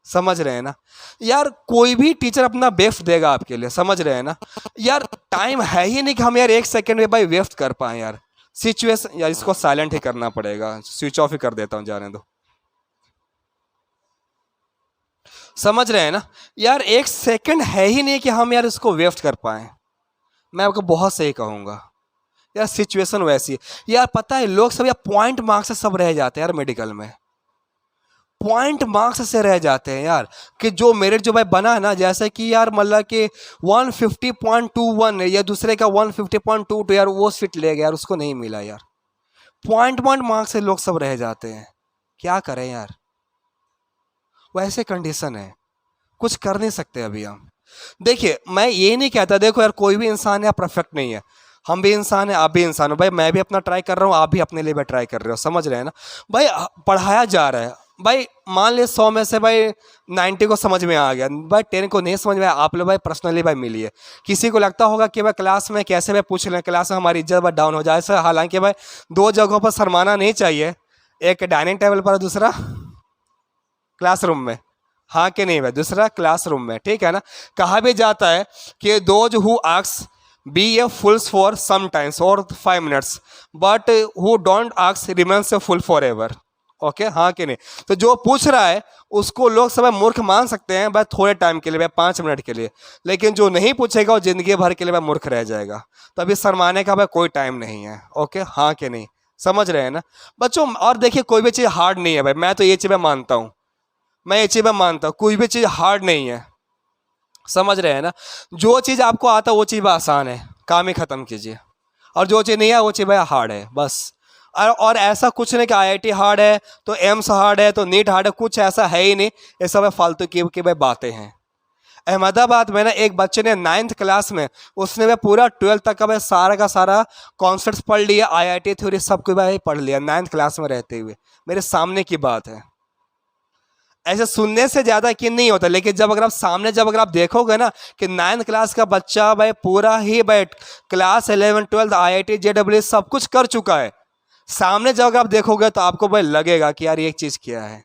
समझ रहे हैं ना यार। कोई भी टीचर अपना बेस्ट देगा आपके लिए, समझ रहे हैं ना यार। टाइम है ही नहीं कि हम यार एक सेकंड में भाई वेस्ट कर पाए यार। सिचुएशन यार, इसको साइलेंट ही करना पड़ेगा, स्विच ऑफ ही कर देता हूँ, जाने दो। समझ रहे हैं ना यार, एक सेकंड है ही नहीं कि हम यार इसको वेस्ट कर पाए। मैं आपको बहुत सही कहूँगा यार, सिचुएशन वैसी है यार। पता है लोग सब यार पॉइंट मार्क्स से सब रह जाते हैं यार, मेडिकल में पॉइंट मार्क्स से रह जाते हैं यार। कि जो मेरिट जो भाई बना है ना, जैसे कि यार मतलब कि 150.21 या दूसरे का 150.22 यार, वो सीट ले गया यार, उसको नहीं मिला यार। पॉइंट मार्क्स से लोग सब रह जाते हैं, क्या करें यार, वैसे कंडीशन है, कुछ कर नहीं सकते अभी हम। देखिए मैं ये नहीं कहता, देखो यार कोई भी इंसान है परफेक्ट नहीं है, हम भी इंसान है, आप भी इंसान हो भाई, मैं भी अपना ट्राई कर रहा हूँ, आप भी अपने लिए भी ट्राई कर रहे हो, समझ रहे हैं ना भाई। पढ़ाया जा रहा है भाई, मान ले 100 में से भाई 90 को समझ में आ गया, भाई 10 को नहीं समझ में आया, आप लोग भाई पर्सनली भाई मिलिए। किसी को लगता होगा कि भाई क्लास में कैसे भाई पूछ लें, क्लास में हमारी इज्जत भाई डाउन हो जाए, सर हालांकि भाई 2 जगहों पर शर्माना नहीं चाहिए, एक डाइनिंग टेबल पर, दूसरा क्लासरूम में, हाँ कि नहीं भाई, दूसरा क्लासरूम में, ठीक है ना। कहा भी जाता है कि those who ask be a fools for some times और 5 minutes, but who don't ask remains a fool for ever, okay, हाँ कि नहीं। तो जो पूछ रहा है उसको लोग सब मूर्ख मान सकते हैं भाई थोड़े टाइम के लिए, भाई 5 मिनट के लिए, लेकिन जो नहीं पूछेगा वो जिंदगी भर के लिए भाई मूर्ख रह जाएगा। तो अभी शर्माने का भाई कोई टाइम नहीं है, ओके, हाँ कि नहीं, समझ रहे हैं ना बच्चों। और देखिए कोई भी चीज़ हार्ड नहीं है भाई, मैं तो ये चीज़ मानता हूँ, मैं ये चीज़ मानता हूँ, कोई भी चीज़ हार्ड नहीं है, समझ रहे हैं ना। जो चीज़ आपको आता है वो चीज़ आसान है, काम ही ख़त्म कीजिए, और जो चीज़ नहीं है वो चीज़ भाई हार्ड है बस। और ऐसा कुछ नहीं कि IIT हार्ड है तो एम्स हार्ड है तो नीट हार्ड है, कुछ ऐसा है ही नहीं, ये सब फालतू की भाई बातें हैं। अहमदाबाद में ना एक बच्चे ने 9th क्लास में, उसने भाई पूरा 12th तक का भाई सारा का सारा कॉन्सेप्ट पढ़ लिया, IIT थ्योरी सब कुछ भाई पढ़ लिया 9th क्लास में रहते हुए, मेरे सामने की बात है। ऐसे सुनने से ज़्यादा यकीन नहीं होता, लेकिन जब अगर आप सामने जब अगर आप देखोगे ना कि 9th क्लास का बच्चा भाई पूरा ही भाई क्लास 11 12 IIT JEE सब कुछ कर चुका है, सामने जब आप देखोगे तो आपको भाई लगेगा कि यार ये चीज़ क्या है,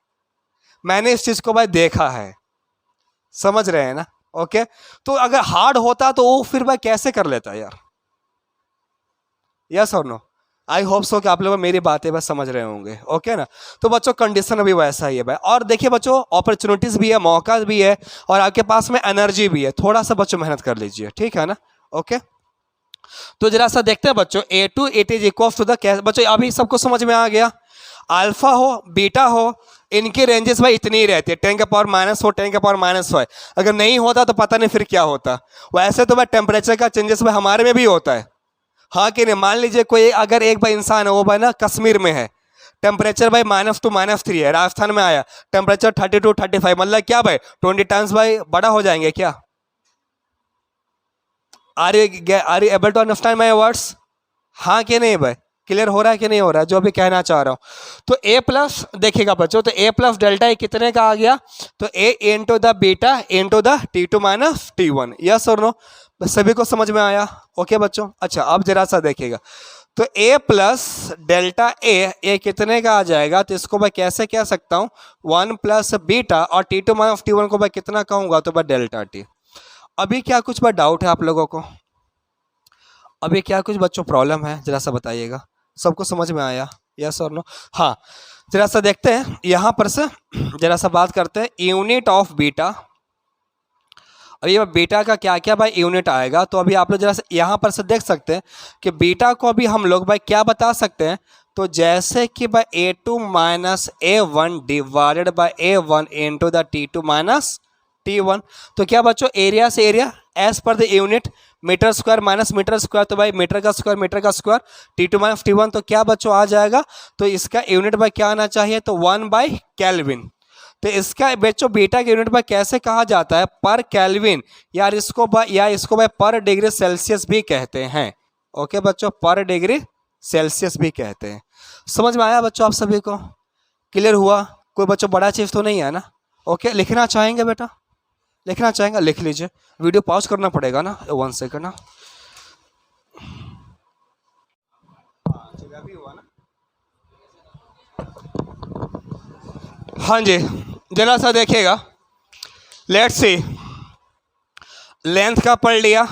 मैंने इस चीज़ को भाई देखा है। समझ रहे हैं ना? ओके, तो अगर हार्ड होता तो वो फिर भाई कैसे कर लेता यार? यस और नो? आई होप सो कि आप लोग मेरी बातें बस समझ रहे होंगे। ओके ना? तो बच्चों कंडीशन अभी वैसा ही है भाई। और देखिए बच्चों, अपॉर्चुनिटीज भी है, मौका भी है, और आपके पास में एनर्जी भी है। थोड़ा सा बच्चों मेहनत कर लीजिए, ठीक है ना? ओके, तो जरा सा देखते हैं बच्चों, A2 it is equal to the, बच्चों अभी सबको समझ में आ गया? अल्फा हो बीटा हो, इनकी रेंजेस भाई इतनी ही रहती है, 10 का पावर माइनस हो 10 का पावर माइनस हो। अगर नहीं होता तो पता नहीं फिर क्या होता। वैसे तो भाई टेम्परेचर का चेंजेस भाई हमारे में भी होता है, हाँ कि नहीं? मान लीजिए कोई अगर एक भाई इंसान है, वो भाई ना कश्मीर में है, टेम्परेचर भाई -2 -3 है, राजस्थान में आया टेम्परेचर 32 35, मतलब क्या भाई 20 टाइम्स भाई बड़ा हो जाएंगे क्या? Are you able to understand my words? हाँ कि नहीं भाई? क्लियर हो रहा है कि नहीं हो रहा है जो अभी कहना चाह रहा हूं? तो A प्लस देखिएगा बच्चों, तो A प्लस डेल्टा ए कितने का आ गया? तो A into the beta into the T2 minus T1। Yes और नो? सभी को समझ में आया? ओके बच्चों, अच्छा अब जरा सा देखिएगा, तो A प्लस डेल्टा ए कितने का आ जाएगा? तो इसको मैं कैसे कह सकता हूँ, 1 प्लस बीटा, और T2 माइनस T1 को मैं कितना कहूँगा? तो मैं डेल्टा T। अभी क्या कुछ मैं डाउट है आप लोगों को? अभी क्या कुछ बच्चों प्रॉब्लम है? जरा सा बताइएगा। सबको समझ में आया? यस और नो? हाँ, जरा सा देखते हैं यहाँ पर से, जरा सा बात करते हैं यूनिट ऑफ बीटा। अभी बीटा का क्या क्या भाई यूनिट आएगा? तो अभी आप लोग जरा सा यहाँ पर से देख सकते हैं कि बीटा को अभी हम लोग भाई क्या बता सकते हैं, तो जैसे कि भाई A2 minus A1 divided by A1 into the T2 minus T1। तो क्या बच्चों, एरिया से area as per the unit, metre square minus metre square, तो भाई मीटर का स्क्वायर T2 माइनस T1, तो क्या बच्चों आ जाएगा? तो इसका यूनिट भाई क्या आना चाहिए? तो 1 बाई केल्विन। तो इसका बच्चों बीटा के यूनिट भाई कैसे कहा जाता है? पर केल्विन, यार इसको भाई पर डिग्री सेल्सियस भी कहते हैं। ओके बच्चों, पर डिग्री सेल्सियस भी कहते हैं। समझ में आया बच्चों आप सभी को? क्लियर हुआ? कोई बच्चों बड़ा चीज तो नहीं है ना? ओके, लिखना चाहेंगे बेटा? लिखना चाहेंगे लिख लीजिए, वीडियो पॉज करना पड़ेगा ना 1 सेकंड ना। हाँ जी, जरा सा देखिएगा, लेट्स सी, लेंथ का पढ़ लिया,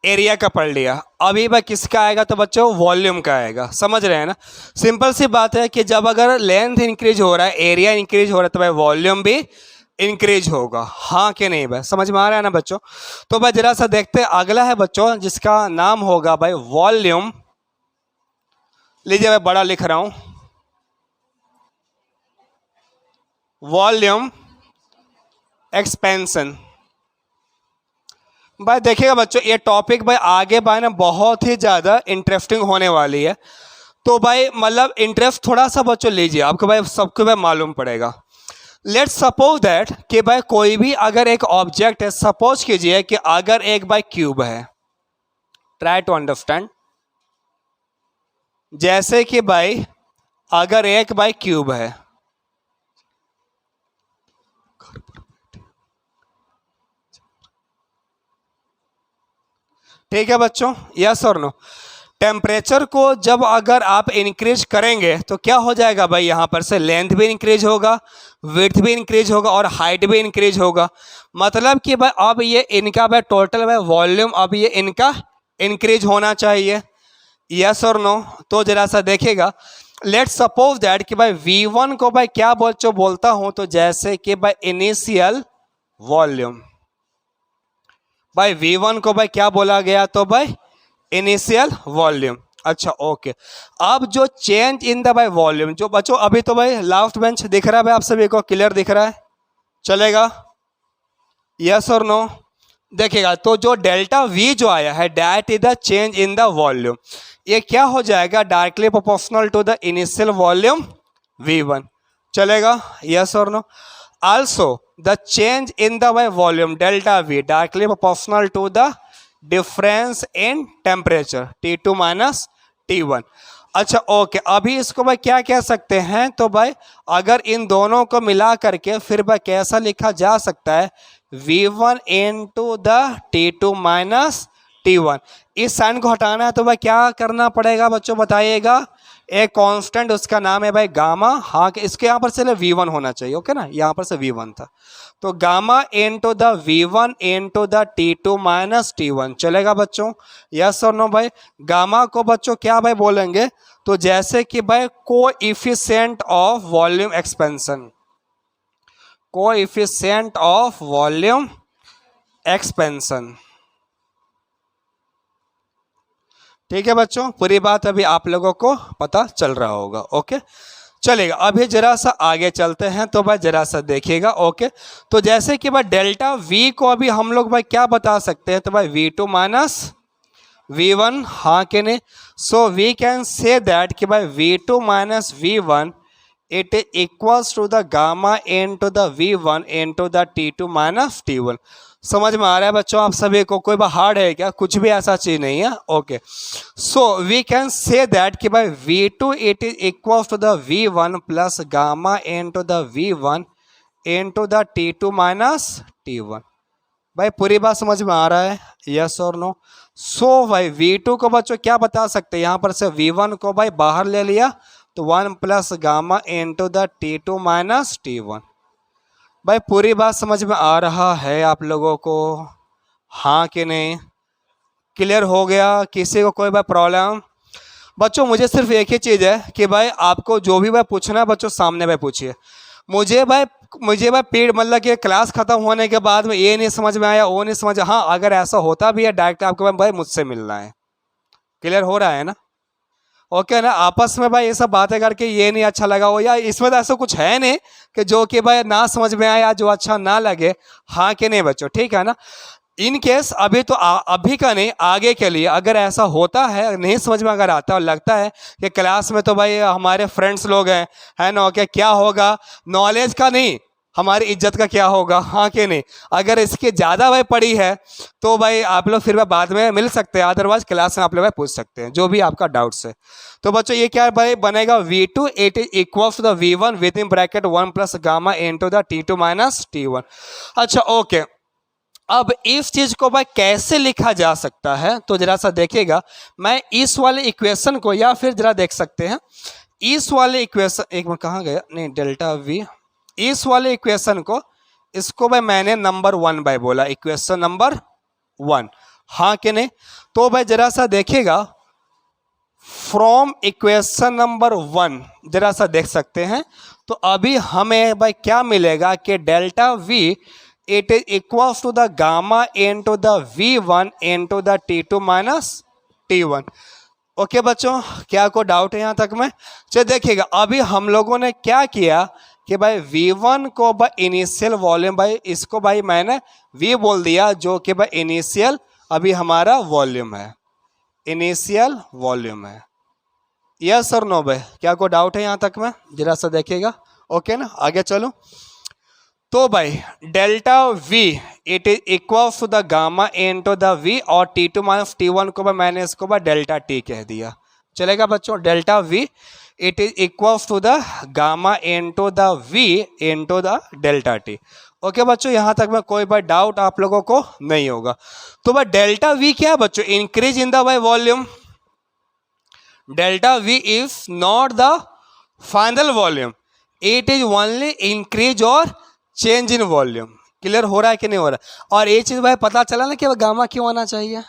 एरिया का पढ़ लिया, अभी भाई किसका आएगा? तो बच्चों वॉल्यूम का आएगा। समझ रहे हैं ना? सिंपल सी बात है कि जब अगर लेंथ इंक्रीज हो रहा है, एरिया इंक्रीज हो रहा है, तो भाई वॉल्यूम भी इंक्रीज होगा। हाँ कि नहीं भाई? समझ में आ रहा है ना बच्चों? तो भाई जरा सा देखते हैं, अगला है बच्चों जिसका नाम होगा भाई वॉल्यूम। लीजिए मैं बड़ा लिख रहा हूं, वॉल्यूम एक्सपेंशन। भाई देखिएगा बच्चों, ये टॉपिक भाई आगे भाई ना बहुत ही ज़्यादा इंटरेस्टिंग होने वाली है। तो भाई मतलब इंटरेस्ट थोड़ा सा बच्चों लीजिए, आपको भाई सबको भाई मालूम पड़ेगा। लेट्स सपोज दैट कि भाई कोई भी अगर एक ऑब्जेक्ट है, सपोज कीजिए कि अगर एक भाई क्यूब है, ट्राई टू अंडरस्टैंड, जैसे कि भाई अगर एक भाई क्यूब है, ठीक है बच्चों? यस और नो? टेम्परेचर को जब अगर आप इंक्रीज करेंगे तो क्या हो जाएगा भाई? यहां पर से लेंथ भी इंक्रीज होगा, विड्थ भी इंक्रीज होगा, और हाइट भी इंक्रीज होगा। मतलब कि भाई अब ये इनका भाई टोटल भाई वॉल्यूम अब ये इनका इंक्रीज होना चाहिए। यस और नो? तो जरा सा देखिएगा, लेट्स सपोज दैट कि भाई V1 को भाई क्या बोलता हूं, तो जैसे कि भाई इनिशियल वॉल्यूम। भाई V1 को भाई क्या बोला गया? तो भाई इनिशियल वॉल्यूम। अच्छा ओके, अब जो चेंज इन द भाई वॉल्यूम, जो बच्चों अभी तो भाई लास्ट बेंच दिख रहा है भाई आप सभी को? क्लियर दिख रहा है? चलेगा? यस और नो? देखिएगा, तो जो डेल्टा V जो आया है, that is the change in the volume. ये क्या हो जाएगा? Directly proportional to the initial volume V1। चलेगा? यस और no? Also, the change in the volume delta V directly proportional to the difference in temperature T2 minus T1। अच्छा okay, अभी इसको भाई क्या कह सकते हैं, तो भाई अगर इन दोनों को मिला करके फिर भाई कैसा लिखा जा सकता है, V1 into the T2 minus T1। इस साइन को हटाना है तो भाई क्या करना पड़ेगा बच्चों बताइएगा, एक कांस्टेंट उसका नाम है भाई गामा, हाँ इसके यहाँ पर से V1 होना चाहिए, ओके ना, यहाँ पर से V1 था, तो gamma into the V1 into the T2 minus T1 चलेगा बच्चों, यस और नो भाई। गामा को बच्चों क्या भाई बोलेंगे, तो जैसे कि भाई coefficient of volume expansion, coefficient of volume expansion, ठीक है बच्चों, पूरी बात अभी आप लोगों को पता चल रहा होगा, ओके चलेगा। अभी जरा सा आगे चलते हैं, तो भाई जरा सा देखिएगा, ओके। तो जैसे कि भाई डेल्टा V को अभी हम लोग भाई क्या बता सकते हैं, तो भाई V2 माइनस V1, हाँ कि नहीं, so we can say that कि भाई V2 माइनस V1 it is equals to the gamma into the V1 into the T2 minus T1। समझ में आ रहा है बच्चों आप सभी को, कोई बात हार्ड है क्या, कुछ भी ऐसा चीज नहीं है, okay. So we can say that कि भाई V2 it is equals to the V1 plus gamma into the V1 into the T2 minus T1। भाई पूरी बात समझ में आ रहा है, यस और नो। सो भाई V2 को बच्चों क्या बता सकते हैं, यहाँ पर से V1 को भाई बाहर ले लिया तो 1 plus gamma into the T2 minus T1। भाई पूरी बात समझ में आ रहा है आप लोगों को, हाँ कि नहीं, क्लियर हो गया, किसी को कोई भाई प्रॉब्लम। बच्चों मुझे सिर्फ एक ही चीज़ है कि भाई आपको जो भी भाई पूछना है बच्चों सामने भाई पूछिए, मुझे भाई पीरियड मतलब कि क्लास खत्म होने के बाद में ये नहीं समझ में आया वो नहीं समझ, हाँ अगर ऐसा होता भी है डायरेक्ट आपको भाई मुझसे मिलना है, क्लियर हो रहा है ना, ओके ना। आपस में भाई ये सब बातें करके ये नहीं अच्छा लगा हो, या इसमें तो ऐसा कुछ है नहीं कि जो कि भाई ना समझ में आया जो अच्छा ना लगे, हाँ कि नहीं बच्चों, ठीक है ना। इन केस अभी तो अभी का नहीं, आगे के लिए अगर ऐसा होता है नहीं समझ में अगर आता है और लगता है कि क्लास में तो भाई हमारे फ्रेंड्स लोग हैं, है ना, ओके, क्या होगा, नॉलेज का नहीं हमारी इज्जत का क्या होगा, हाँ कि नहीं। अगर इसके ज़्यादा भाई पड़ी है तो भाई आप लोग फिर बाद में मिल सकते हैं, अदरवाइज क्लास में आप लोग भाई पूछ सकते हैं जो भी आपका डाउट्स है। तो बच्चों ये क्या भाई बनेगा, V2 it is equals to the V1 with in bracket 1 plus gamma into the T2 minus T1। अच्छा ओके, अब इस चीज को भाई कैसे लिखा जा सकता है, तो जरा सा देखिएगा, मैं इस वाले इक्वेशन को, या फिर जरा देख सकते हैं इस वाले इक्वेशन, एक मिनट कहाँ गया, नहीं डेल्टा V, इस वाले इक्वेशन को, इसको भाई मैंने नंबर 1 भाई बोला, इक्वेशन नंबर 1, हाँ कि नहीं। तो भाई जरा सा देखिएगा, फ्रॉम इक्वेशन नंबर 1 जरा सा देख सकते हैं, तो अभी हमें भाई क्या मिलेगा कि delta V it is equals to the gamma into the V1 into the T2 minus T1। Okay बच्चों, क्या कोई डाउट है यहाँ तक में, चलिए देखिएगा अभी हम लोगों ने क्या किया कि भाई V1 को भाई इनिशियल वॉल्यूम, भाई इसको भाई मैंने V बोल दिया जो कि भाई इनिशियल अभी हमारा वॉल्यूम है, इनिशियल वॉल्यूम है, यस और नो भाई, क्या कोई डाउट है यहाँ तक में, जरा सा देखिएगा, ओके ना, आगे चलो। तो भाई delta V it is equal to the gamma into the V और T2 माइनस T1 को भाई मैंने इसको भाई डेल्टा T कह दिया, चलेगा बच्चों। Delta V it is equal to the gamma into the V into the delta T, okay बच्चों, यहाँ तक में कोई भाई डाउट आप लोगों को नहीं होगा। तो भाई डेल्टा V क्या है बच्चों, इंक्रीज इन द भाई volume, delta V is not the final volume, it is only increase और चेंज इन वॉल्यूम, क्लियर हो रहा है कि नहीं हो रहा। और ये चीज भाई पता चला ना कि गामा क्यों आना चाहिए,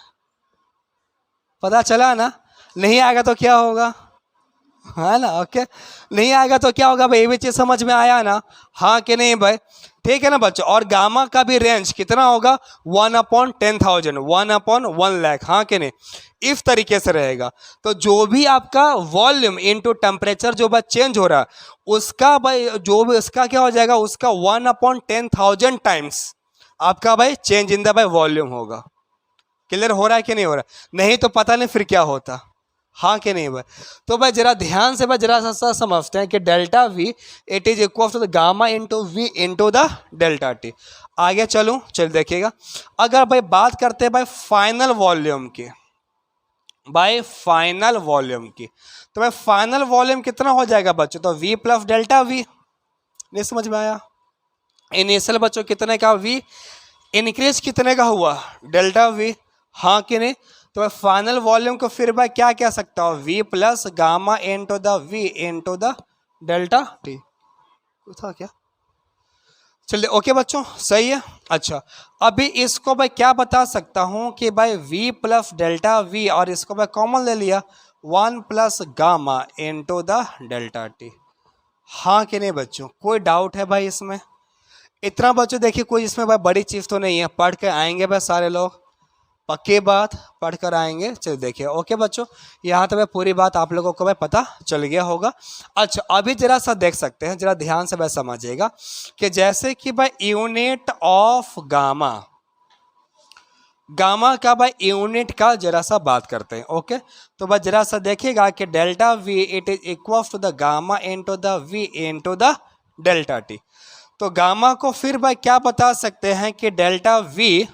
पता चला ना, नहीं आएगा तो क्या होगा, है ना, ओके, नहीं आएगा तो क्या होगा भाई, ये भी चीज समझ में आया ना, हाँ कि नहीं भाई, ठीक है ना बच्चों। और गामा का भी रेंज कितना होगा, 1/10,000, 1/1 लाख, हाँ कि नहीं, इस तरीके से रहेगा। तो जो भी आपका वॉल्यूम इनटू टेम्परेचर जो भाई चेंज हो रहा है उसका भाई जो भी उसका क्या हो जाएगा, उसका 1/10,000 टाइम्स आपका भाई चेंज इन द भाई वॉल्यूम होगा, क्लियर हो रहा है कि नहीं हो रहा, नहीं तो पता नहीं फिर क्या होता, हाँ कि नहीं भाई। तो भाई जरा ध्यान से भाई जरा सा समझते हैं कि delta V it is equal to the gamma into V into the delta T। आगे चलो, चल देखिएगा, अगर भाई बात करते हैं भाई फाइनल वॉल्यूम की, बाय फाइनल वॉल्यूम की। तो भाई फाइनल वॉल्यूम कितना हो जाएगा बच्चों, तो V प्लस डेल्टा V। नहीं समझ में आया? इनिशियल बच्चों कितने का V, इंक्रीज कितने का हुआ, डेल्टा V, हाँ कि नहीं? तो फाइनल वॉल्यूम को फिर भाई क्या कह सकता हूँ, V plus gamma into the V into the delta T। था क्या? चलिए ओके बच्चों, सही है। अच्छा, अभी इसको भाई क्या बता सकता हूं कि भाई V प्लस डेल्टा V, और इसको भाई कॉमन ले लिया 1 plus gamma into the delta T। हाँ कि नहीं बच्चों? कोई डाउट है भाई इसमें? इतना बच्चों देखिए, कोई इसमें भाई बड़ी चीज़ तो नहीं है, पढ़ के आएंगे भाई सारे लोग, पक्की बात, पढ़ कर आएंगे। चलिए देखिए ओके बच्चों, यहाँ तो भाई पूरी बात आप लोगों को भाई पता चल गया होगा। अच्छा, अभी जरा सा देख सकते हैं, जरा ध्यान से भाई समझिएगा कि जैसे कि भाई यूनिट ऑफ गामा, गामा का भाई यूनिट का जरा सा बात करते हैं। ओके, तो भाई जरा सा देखिएगा कि delta V it is equal to the gamma into the V into the delta T। तो गामा को फिर भाई क्या बता सकते हैं कि delta V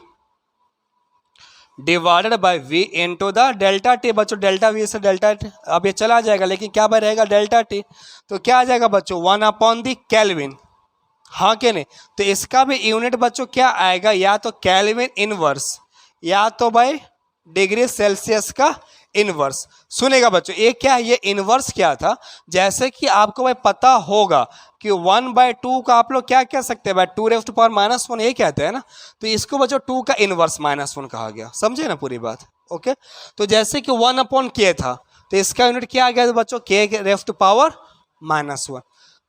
divided by V into the delta T। बच्चों डेल्टा V से डेल्टा T अब ये चला जाएगा, लेकिन क्या भाई रहेगा डेल्टा T, तो क्या आ जाएगा बच्चों 1 अपॉन दी केल्विन, हाँ कि नहीं? तो इसका भी यूनिट बच्चों क्या आएगा, या तो केल्विन इनवर्स या तो भाई डिग्री सेल्सियस का इनवर्स। सुनेगा बच्चों, ये क्या है, ये इनवर्स क्या था, जैसे कि आपको भाई पता होगा कि 1/2 का आप लोग क्या कह सकते हैं भाई, 2⁻⁻1 ये कहते हैं ना, तो इसको बच्चों 2 का इनवर्स -1 कहा गया। समझे ना पूरी बात? ओके, तो जैसे कि 1/k था, तो इसका यूनिट क्या आ गया बच्चों, k⁻⁻1।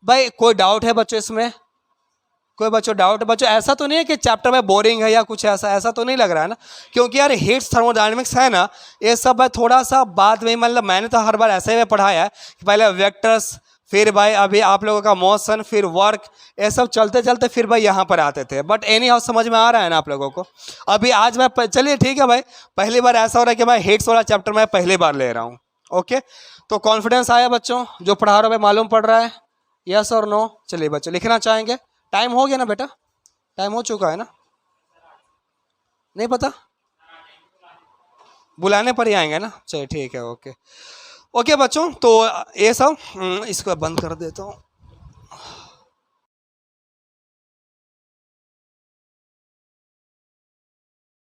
भाई कोई डाउट है बच्चों इसमें? कोई बच्चों डाउट है बच्चों? ऐसा तो नहीं है कि चैप्टर में बोरिंग है या कुछ ऐसा तो नहीं लग रहा है ना? क्योंकि यार हीट्स थर्मोडायनेमिक्स है ना, ये सब है थोड़ा सा बाद में, मतलब मैंने तो हर बार ऐसे ही पढ़ाया है कि पहले वेक्टर्स, फिर भाई अभी आप लोगों का मोशन, फिर वर्क, ये सब चलते चलते फिर भाई यहाँ पर आते थे। बट एनी हाउ समझ में आ रहा है ना आप लोगों को? अभी आज मैं चलिए ठीक है भाई, पहली बार ऐसा हो रहा है कि भाई हीट्स वाला चैप्टर मैं पहली बार ले रहा हूँ। ओके, तो कॉन्फिडेंस आया बच्चों, जो पढ़ा रहा है मालूम पड़ रहा है, यस और नो? चलिए बच्चों लिखना चाहेंगे? टाइम हो गया ना बेटा? टाइम हो चुका है ना? नहीं पता? बुलाने पर ही आएंगे ना? चलिए ठीक है, ओके ओके बच्चों, तो ये सब इसको बंद कर देता हूँ।